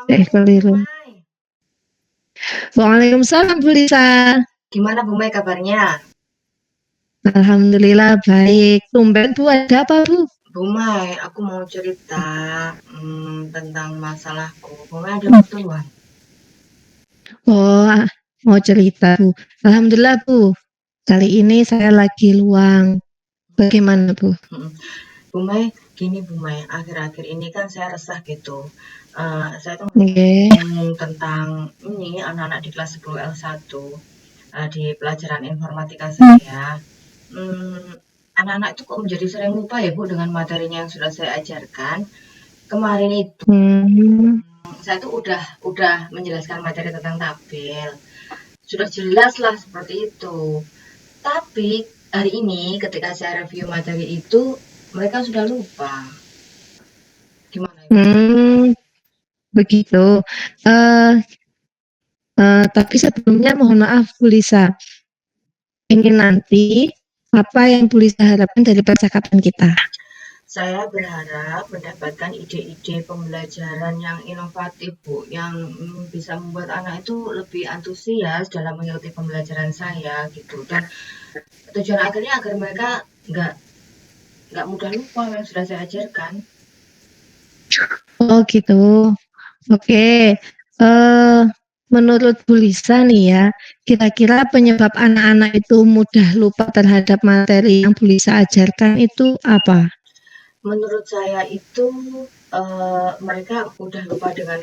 Keliru. Mai. Waalaikumsalam Bu Lisa. Gimana Bu Mai kabarnya? Alhamdulillah baik. Tumben Bu, ada apa Bu? Bu Mai, aku mau cerita tentang masalahku. Bu Mai ada waktu luang? Oh, mau cerita Bu. Alhamdulillah Bu. Kali ini saya lagi luang. Bagaimana Bu? Mm. Bu Mai, gini Bu Mai, akhir-akhir ini kan saya resah gitu. Saya tuh Oke. tentang ini anak-anak di kelas 10 L1 di pelajaran informatika saya. Anak-anak itu kok menjadi sering lupa ya Bu dengan materinya yang sudah saya ajarkan. Kemarin itu Hmm. saya tuh udah menjelaskan materi tentang tabel. Sudah jelas lah seperti itu. Tapi hari ini ketika saya review materi itu mereka sudah lupa. Gimana ya? Begitu. Eh, tapi sebelumnya mohon maaf Bu Lisa. Ingin nanti apa yang Bu Lisa harapkan dari percakapan kita? Saya berharap mendapatkan ide-ide pembelajaran yang inovatif, Bu, yang bisa membuat anak itu lebih antusias dalam mengikuti pembelajaran saya gitu. Dan tujuan akhirnya agar mereka nggak mudah lupa yang sudah saya ajarkan. Oh gitu. Oke. Menurut Bu Lisa nih ya, kira-kira penyebab anak-anak itu mudah lupa terhadap materi yang Bu Lisa ajarkan itu apa? Menurut saya itu mereka udah lupa dengan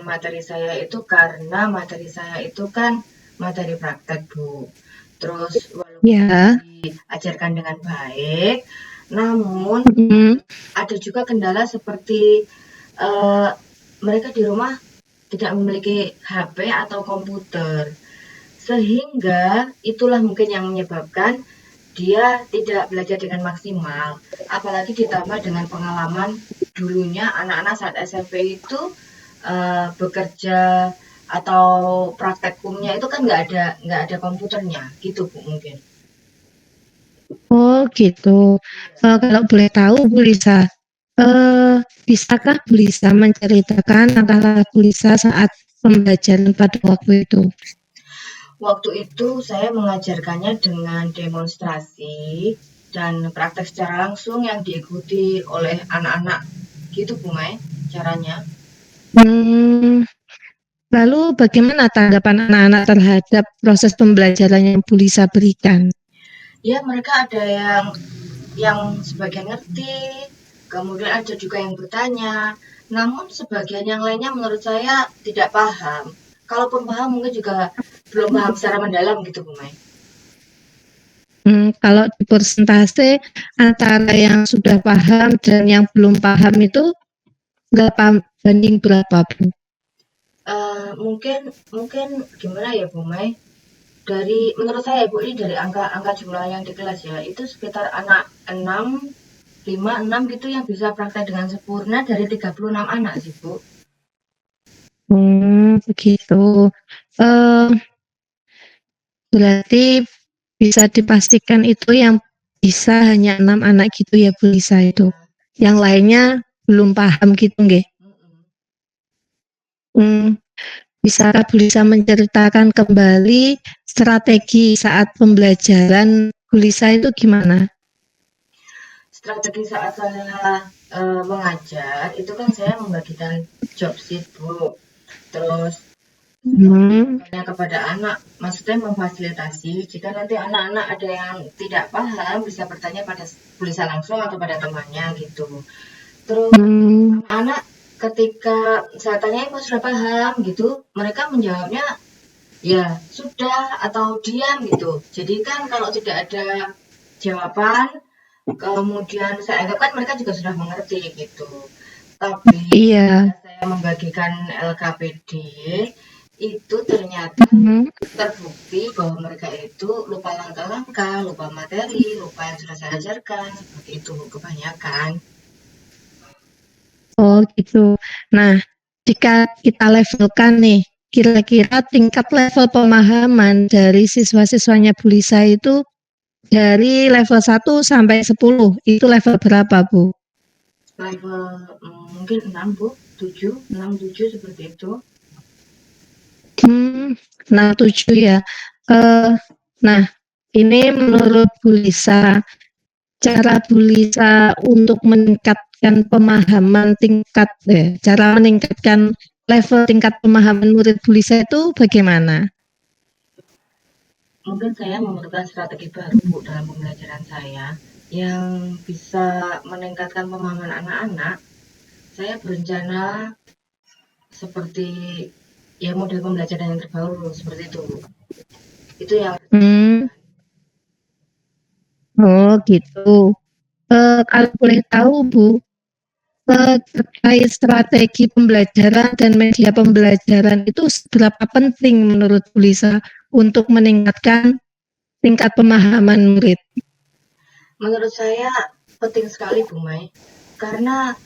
materi saya itu karena materi saya itu kan materi praktek, Bu. Terus walaupun Ya. diajarkan dengan baik, namun Mm-mm. ada juga kendala seperti mereka di rumah tidak memiliki HP atau komputer. Sehingga itulah mungkin yang menyebabkan dia tidak belajar dengan maksimal. Apalagi ditambah dengan pengalaman dulunya anak-anak saat SMP itu bekerja atau praktekumnya itu kan nggak ada komputernya gitu Bu mungkin. Oh gitu. Kalau boleh tahu Bu Lisa, bisakah Bu Lisa menceritakan langkah-langkah Bu Lisa saat pembelajaran pada waktu itu? Waktu itu saya mengajarkannya dengan demonstrasi dan praktek secara langsung yang diikuti oleh anak-anak gitu Bu Mai caranya. Hmm, Lalu bagaimana tanggapan anak-anak terhadap proses pembelajaran yang Bu Lisa berikan? Ya mereka ada yang sebagian ngerti, kemudian ada juga yang bertanya, namun sebagian yang lainnya menurut saya tidak paham. Kalaupun paham mungkin juga belum paham secara mendalam gitu Bu Mai. Kalau di persentase antara yang sudah paham dan yang belum paham itu berapa banding berapa Bu? Mungkin mungkin gimana ya Bu Mai? Dari menurut saya Bu ini dari angka jumlah yang di kelas ya itu sekitar anak 6, 5, 6 gitu yang bisa praktek dengan sempurna dari 36 anak sih Bu. Begitu. Eh, Berarti bisa dipastikan itu yang bisa hanya 6 anak gitu ya Bu Lisa itu. Yang lainnya belum paham gitu nggih. Hmm, Bisakah Bu Lisa menceritakan kembali strategi saat pembelajaran Bu Lisa itu gimana? Strategi saat saya mengajar itu kan saya membagikan job sheet Bu. Terus Hmm, tanya kepada anak, maksudnya memfasilitasi jika nanti anak-anak ada yang tidak paham bisa bertanya pada tulisan langsung atau pada temannya gitu. Terus hmm, anak-anak ketika saya tanya apa sudah paham gitu, mereka menjawabnya ya sudah atau diam gitu. Jadi kan kalau tidak ada jawaban, kemudian saya anggap kan mereka juga sudah mengerti gitu. Tapi iya. saya membagikan LKPD itu ternyata Hmm. terbukti bahwa mereka itu lupa langkah-langkah, lupa materi, lupa yang sudah saya ajarkan, seperti itu kebanyakan. Oh gitu. Nah, jika kita levelkan nih, kira-kira tingkat level pemahaman dari siswa-siswanya Bu Lisa itu dari level 1 sampai 10, itu level berapa Bu? level mungkin 6 Bu, 7, 6, 7 seperti itu. 6, 7 ya. Nah, ini menurut Bu Lisa, cara Bu Lisa untuk meningkatkan pemahaman cara meningkatkan level tingkat pemahaman murid Bu Lisa itu bagaimana? Mungkin saya memerlukan strategi baru Bu dalam pembelajaran saya yang bisa meningkatkan pemahaman anak-anak. Saya berencana seperti ya model pembelajaran yang terbaru seperti itu Bu. Itu yang Hmm, oh gitu. Kalau boleh tahu Bu, terkait strategi pembelajaran dan media pembelajaran itu seberapa penting menurut Bu Lisa untuk meningkatkan tingkat pemahaman murid? menurut saya penting sekali Bu Mai, karena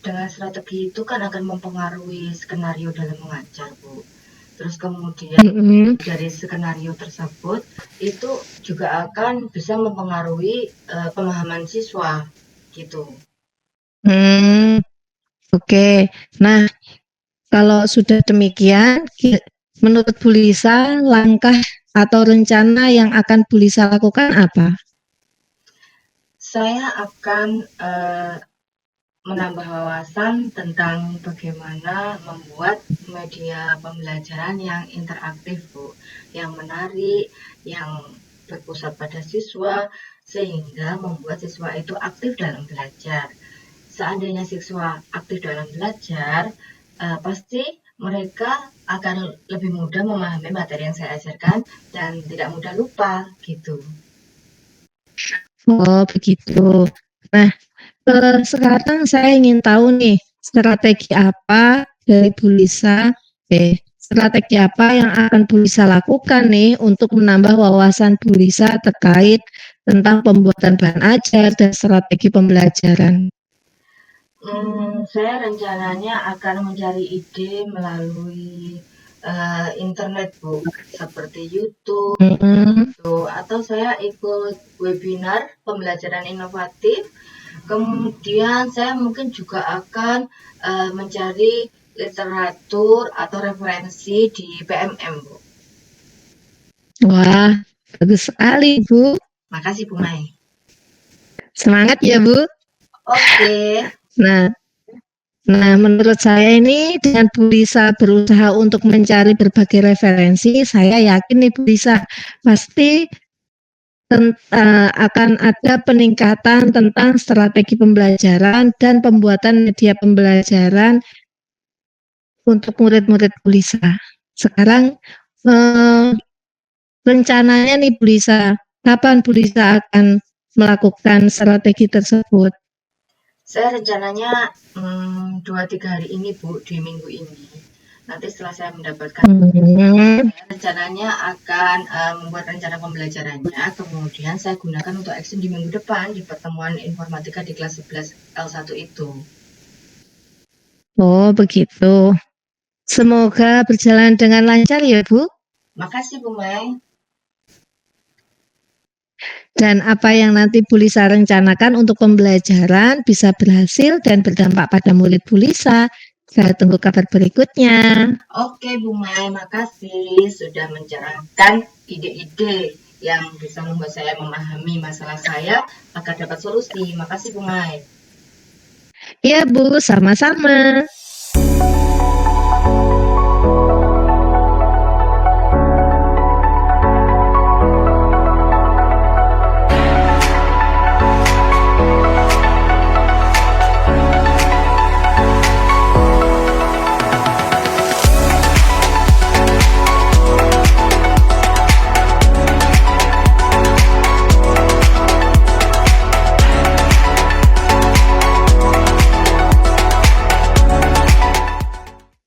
dengan strategi itu kan akan mempengaruhi skenario dalam mengajar Bu. Terus kemudian dari skenario tersebut itu juga akan bisa mempengaruhi pemahaman siswa gitu. Oke. Nah, kalau sudah demikian, menurut Bu Lisa, langkah atau rencana yang akan Bu Lisa lakukan apa? Saya akan menambah wawasan tentang bagaimana membuat media pembelajaran yang interaktif, Bu, yang menarik, yang berpusat pada siswa, sehingga membuat siswa itu aktif dalam belajar. Seandainya siswa aktif dalam belajar, pasti mereka akan lebih mudah memahami materi yang saya ajarkan dan tidak mudah lupa, gitu. Oh, begitu. Nah, sekarang saya ingin tahu nih, strategi apa dari Bu Lisa, strategi apa yang akan Bu Lisa lakukan nih untuk menambah wawasan Bu Lisa terkait tentang pembuatan bahan ajar dan strategi pembelajaran? Saya rencananya akan mencari ide melalui internet, Bu, seperti YouTube, atau saya ikut webinar pembelajaran inovatif. Kemudian saya mungkin juga akan mencari literatur atau referensi di PMM, Bu. Wah, bagus sekali, Bu. Makasih, Bu Mai. Semangat ya, Bu. Oke. Nah, menurut saya ini dengan Bu Lisa berusaha untuk mencari berbagai referensi, saya yakin nih Bu Lisa pasti akan ada peningkatan tentang strategi pembelajaran dan pembuatan media pembelajaran untuk murid-murid Bu Lisa. Sekarang rencananya nih Bu Lisa, kapan Bu Lisa akan melakukan strategi tersebut? Saya rencananya 2-3 hari ini, Bu, di minggu ini. Nanti setelah saya mendapatkan, saya rencananya akan membuat rencana pembelajarannya, kemudian saya gunakan untuk action di minggu depan di pertemuan informatika di kelas 11 L1 itu. Oh, begitu. Semoga berjalan dengan lancar ya, Bu. Makasih, Bu Mai. Dan apa yang nanti Bu Lisa rencanakan untuk pembelajaran bisa berhasil dan berdampak pada murid Bu Lisa. Saya tunggu kabar berikutnya. Oke, Bu Mai, makasih sudah mencerahkan ide-ide yang bisa membuat saya memahami masalah saya agar dapat solusi. Makasih, Bu Mai. Iya, Bu, sama-sama.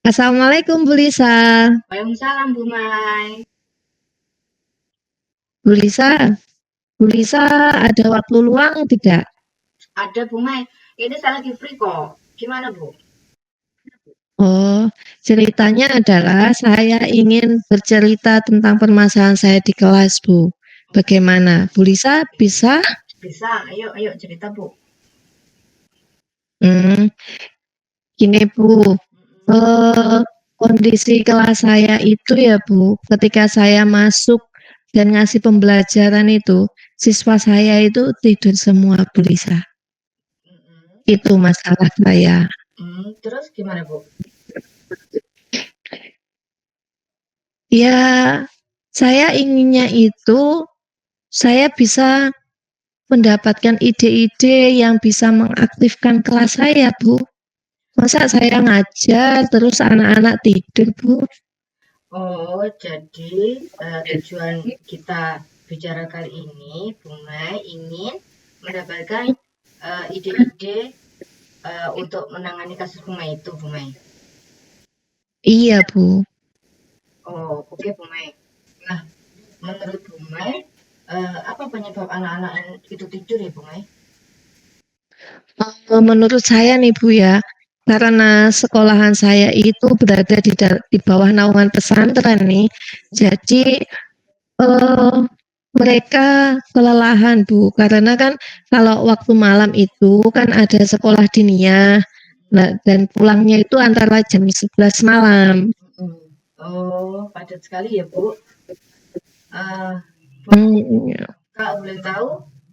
Assalamualaikum Bu Lisa. Waalaikumsalam, Bu Mai. Bu Lisa ada waktu luang tidak? Ada, Bu Mai. Ini saya lagi free kok. Gimana, Bu? Oh, ceritanya adalah saya ingin bercerita tentang permasalahan saya di kelas, Bu. Bagaimana? Bu Lisa bisa? Bisa, ayo cerita, Bu. Mmm, Gini Bu, Mhm. kondisi kelas saya itu ya Bu, ketika saya masuk dan ngasih pembelajaran itu, siswa saya itu tidur semua Bu Lisa, Mhm. itu masalah saya. Terus gimana, Bu? Ya, saya inginnya itu, saya bisa mendapatkan ide-ide yang bisa mengaktifkan kelas saya Bu. Masa saya ngajar terus anak-anak tidur Bu? Oh, jadi, tujuan kita bicara kali ini, Bu Mai ingin mendapatkan, ide-ide, untuk menangani kasus Bu Mai itu, Bu Mai? Iya Bu. Oh, oke, Bu Mai. Nah, menurut Bu Mai, apa penyebab anak-anak itu tidur ya, Bu Mai? Menurut saya nih Bu ya, karena sekolahan saya itu berada di bawah naungan pesantren nih, jadi eh, mereka kelelahan Bu, karena kan kalau waktu malam itu kan ada sekolah diniyah, nah, dan pulangnya itu antara jam 11 malam. Mhm. Oh, padat sekali ya, Bu. Eee, Bu Hmm, Kak, boleh tahu,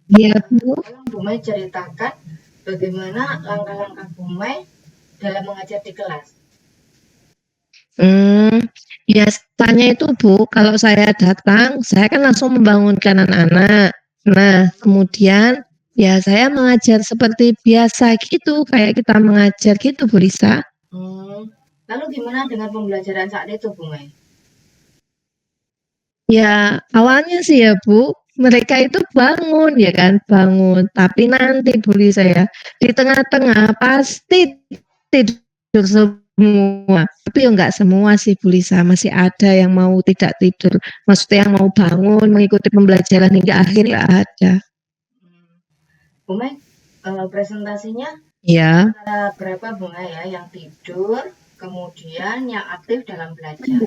Iya Bu. tolong Bu Mai ceritakan bagaimana langkah-langkah Bu Mai dalam mengajar di kelas? Hmm, Biasanya itu Bu, kalau saya datang, saya kan langsung membangunkan anak-anak. Nah, kemudian ya saya mengajar seperti biasa gitu, kayak kita mengajar gitu Bu Lisa. Hmm, lalu gimana dengan pembelajaran saat itu, Bu Mai? Ya, awalnya sih ya Bu, mereka itu bangun ya kan, bangun. Tapi nanti Bu Lisa ya, di tengah-tengah pasti tidur semua. Tapi ya enggak semua sih Bu Lisa, masih ada yang mau tidak tidur. Maksudnya yang mau bangun, mengikuti pembelajaran hingga akhir ya ada. Hmm, Bu Mai, presentasinya Ya, antara berapa Bu Mai ya yang tidur, kemudian yang aktif dalam belajar?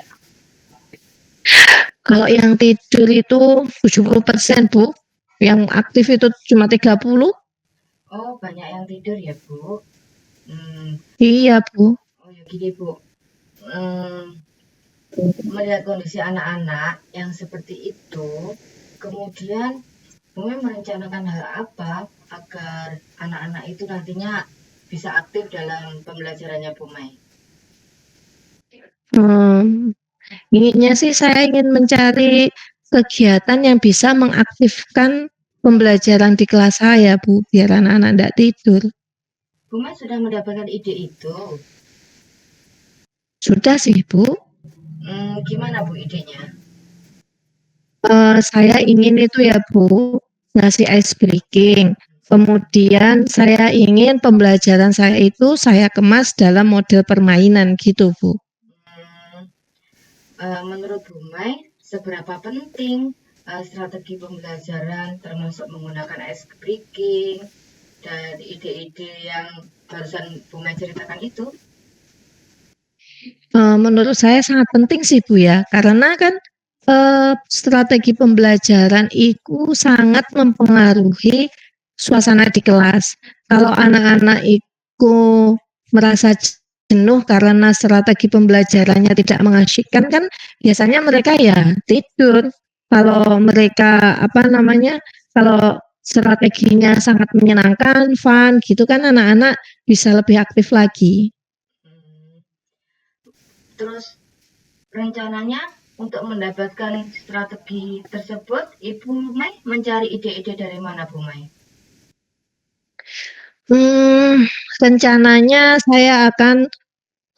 kalau yang tidur itu 70% Bu, yang aktif itu cuma 30. Oh, banyak yang tidur ya, Bu? Hmm, Iya Bu. oh ya gini, Bu. Hmm, Melihat kondisi anak-anak yang seperti itu, kemudian Bumi merencanakan hal apa agar anak-anak itu nantinya bisa aktif dalam pembelajarannya Bumi? Hmm, Inginnya sih saya ingin mencari kegiatan yang bisa mengaktifkan pembelajaran di kelas saya, Bu, biar anak-anak tidak tidur. Bumi sudah mendapatkan ide itu. Sudah sih, Bu. Gimana Bu idenya? Saya ingin itu ya, Bu, ngasih ice breaking. Kemudian saya ingin pembelajaran saya itu saya kemas dalam model permainan gitu, Bu. Hmm, Menurut Bumi, seberapa penting strategi pembelajaran termasuk menggunakan ice breaking dan ide-ide yang barusan Bumi ceritakan itu? Menurut saya sangat penting sih Bu ya, karena kan strategi pembelajaran itu sangat mempengaruhi suasana di kelas. Kalau anak-anak itu merasa jenuh karena strategi pembelajarannya tidak mengasyikkan kan biasanya mereka ya tidur. Kalau mereka apa namanya, kalau strateginya sangat menyenangkan, fun gitu kan anak-anak bisa lebih aktif lagi. Hmm, Terus rencananya untuk mendapatkan strategi tersebut, Ibu Mai mencari ide-ide dari mana, Bu Mai? Hmm, Rencananya saya akan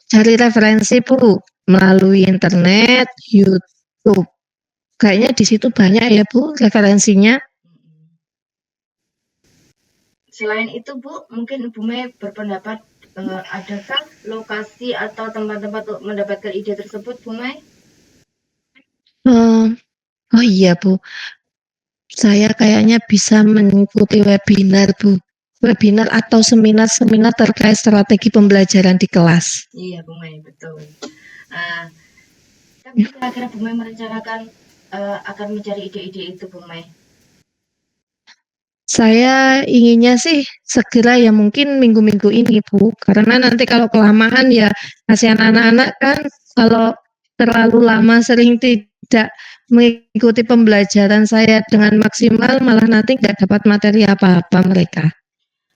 cari referensi Bu melalui internet, YouTube. Kayaknya di situ banyak ya Bu referensinya. Selain itu, Bu, mungkin Ibu Mai berpendapat adakah lokasi atau tempat-tempat untuk mendapatkan ide tersebut, Bu Mai? Oh, oh iya Bu, saya kayaknya bisa mengikuti webinar Bu. Webinar atau seminar-seminar terkait strategi pembelajaran di kelas. Iya, Bu Mai, betul. Nah, kapan kira-kira Bu Mai merencanakan akan mencari ide-ide itu, Bu Mai? Saya inginnya sih segera ya mungkin minggu-minggu ini, Bu, karena nanti kalau kelamaan ya kasihan anak-anak kan kalau terlalu lama sering tidak mengikuti pembelajaran saya dengan maksimal malah nanti nggak dapat materi apa-apa mereka.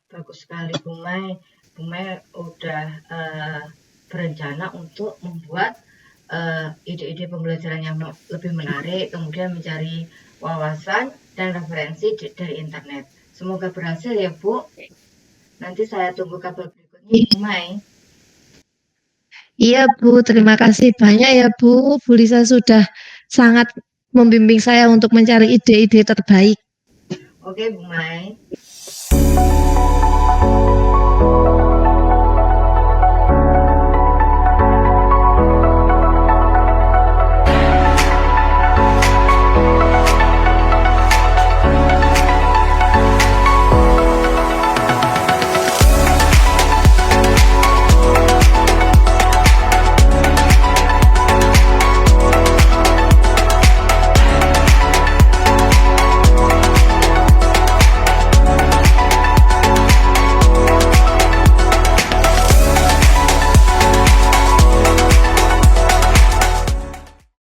Bagus sekali Bu Mai. Bu Mai udah berencana untuk membuat ide-ide pembelajaran yang lebih menarik, kemudian mencari wawasan dan referensi dari internet. Semoga berhasil ya Bu. Nanti saya tunggu kabar berikutnya Bu Mai. Iya Bu, terima kasih banyak ya Bu. Bu Lisa sudah sangat membimbing saya untuk mencari ide-ide terbaik. Oke Bu Mai.